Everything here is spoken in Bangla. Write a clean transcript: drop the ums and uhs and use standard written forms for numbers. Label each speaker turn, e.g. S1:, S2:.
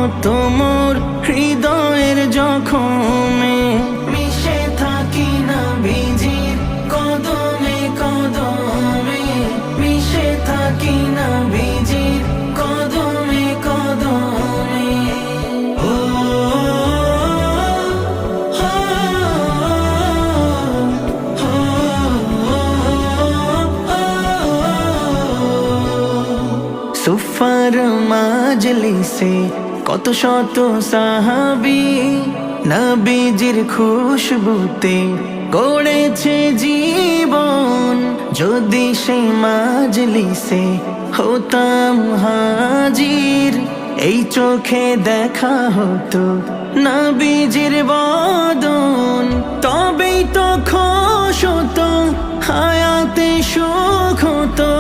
S1: মতো মোর হৃদয়ের জখমে মিশে থাকি নবীজির কদমে কদমে, মিশে থাকি নবীজির কদমে কদমে। ও সুফার মাজলিসে কত শত সাহাবী নবীজির খুশবুতে গড়েছে জীবন। যদি সেই মাজলিসে হতাম হাজির, এই চোখে দেখা হতো নবীজির বদন, তবেই তো খুশ হতো হায়াতে সুখ হতো।